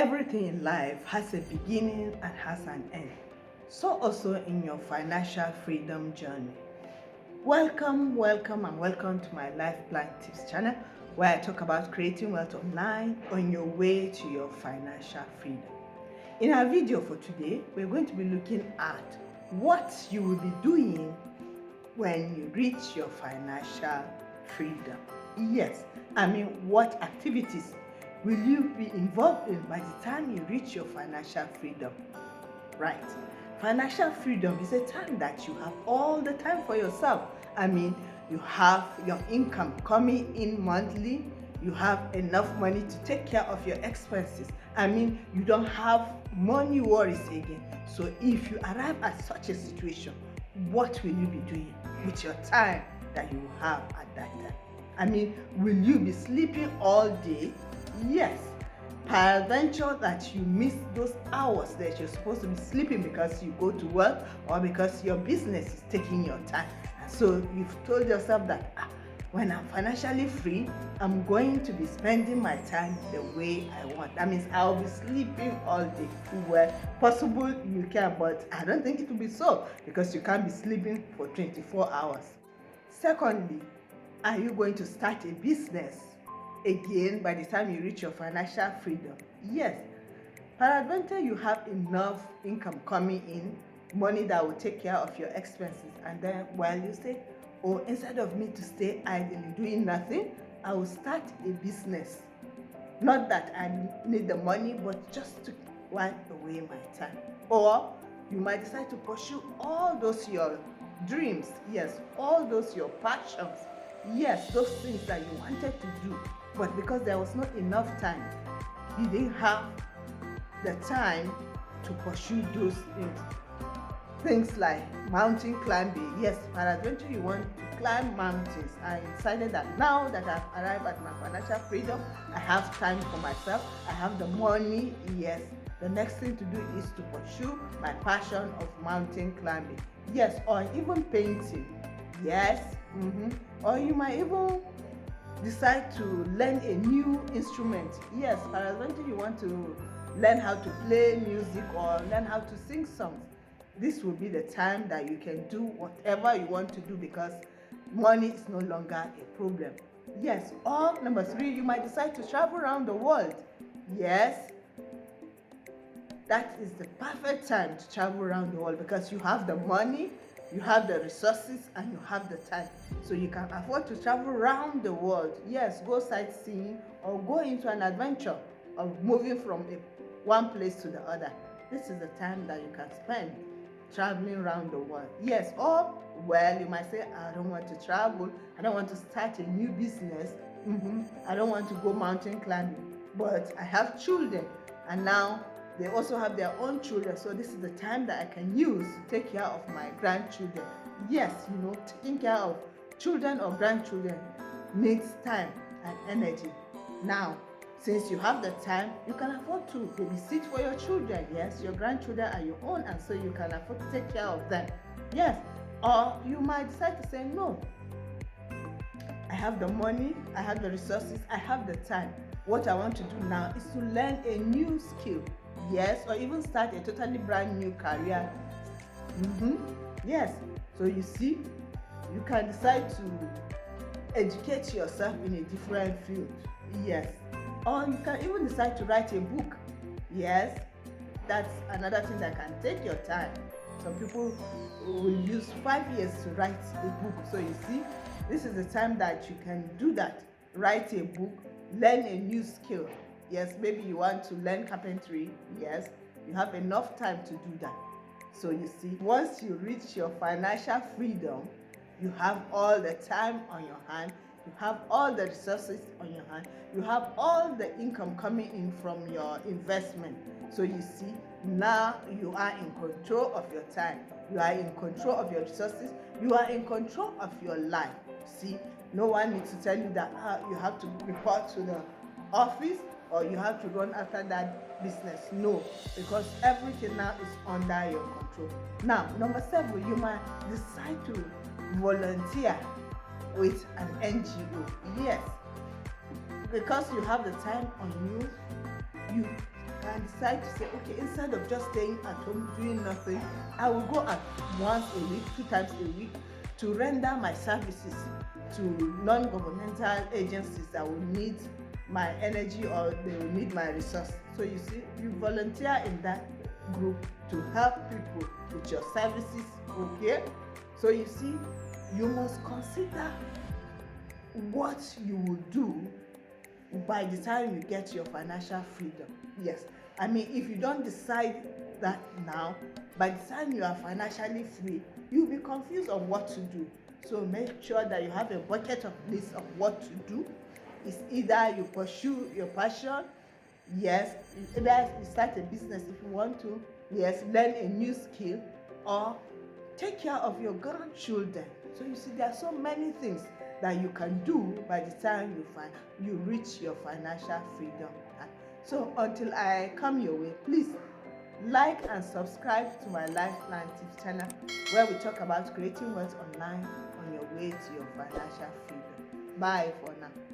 Everything in life has a beginning and has an end. So also in your financial freedom journey. Welcome, and welcome to my Life Plan Tips channel, where I talk about creating wealth online on your way to your financial freedom. In our video for today, we're going to be looking at what you will be doing when you reach your financial freedom. Yes, I mean, what activities will you be involved in by the time you reach your financial freedom? Right. Financial freedom is a time that you have all the time for yourself. I mean, you have your income coming in monthly, you have enough money to take care of your expenses. I mean, you don't have money worries again. So if you arrive at such a situation, what will you be doing with your time that you have at that time? I mean, will you be sleeping all day? Yes. Peradventure that you miss those hours that you're supposed to be sleeping because you go to work or because your business is taking your time. So you've told yourself that when I'm financially free, I'm going to be spending my time the way I want. That means I'll be sleeping all day. Well, possible you can, but I don't think it will be so because you can't be sleeping for 24 hours. Secondly, are you going to start a business again by the time you reach your financial freedom? Yes. Peradventure you have enough income coming in, money that will take care of your expenses, and then you say, oh, instead of me to stay idly doing nothing, I will start a business. Not that I need the money, but just to while away my time. Or you might decide to pursue all those your dreams, yes, all those your passions, yes, those things that you wanted to do, but because there was not enough time, you didn't have the time to pursue those things. Things like mountain climbing. Yes, peradventure you want to climb mountains. I decided that now that I've arrived at my financial freedom, I have time for myself, I have the money. Yes, the next thing to do is to pursue my passion of mountain climbing. Yes, or even painting. Yes, or you might even decide to learn a new instrument. Yes, peradventure you want to learn how to play music or learn how to sing songs. This will be the time that you can do whatever you want to do because money is no longer a problem. Yes, or number 3, you might decide to travel around the world. Yes, that is the perfect time to travel around the world because you have the money, you have the resources, and you have the time. So you can afford to travel around the world. Yes, go sightseeing or go into an adventure of moving from one place to the other. This is the time that you can spend traveling around the world. Yes, or you might say, I don't want to travel, I don't want to start a new business, I don't want to go mountain climbing, but I have children and now they also have their own children, so this is the time that I can use to take care of my grandchildren. Yes, taking care of children or grandchildren needs time and energy. Now, since you have the time, you can afford to babysit for your children. Yes, your grandchildren are your own, and so you can afford to take care of them. Yes, or you might decide to say, no, I have the money, I have the resources, I have the time. What I want to do now is to learn a new skill. Yes, or even start a totally brand new career. Yes, so you see, you can decide to educate yourself in a different field. Yes, or you can even decide to write a book. Yes, that's another thing that can take your time. Some people will use 5 years to write a book. So you see, this is the time that you can do that. Write a book, learn a new skill. Yes, maybe you want to learn carpentry. Yes, you have enough time to do that. So you see, once you reach your financial freedom, you have all the time on your hand, you have all the resources on your hand, you have all the income coming in from your investment. So you see, now you are in control of your time, you are in control of your resources, you are in control of your life. See, no one needs to tell you that you have to report to the office or you have to run after that business. No, because everything now is under your control. Now, number 7, you might decide to volunteer with an NGO. Yes, because you have the time on you, you can decide to say, okay, instead of just staying at home doing nothing, I will go out once a week, 2 times a week, to render my services to non-governmental agencies that will need my energy or they will need my resource. So you see, you volunteer in that group to help people with your services, okay? So you see, you must consider what you will do by the time you get your financial freedom. Yes, I mean, if you don't decide that now, by the time you are financially free, you'll be confused on what to do. So make sure that you have a bucket of list of what to do. It's either you pursue your passion, yes, either you start a business if you want to, yes, learn a new skill, or take care of your grandchildren. So you see, there are so many things that you can do by the time you reach your financial freedom. So until I come your way, please like and subscribe to my Lifeline Tips channel, where we talk about creating wealth online on your way to your financial freedom. Bye for now.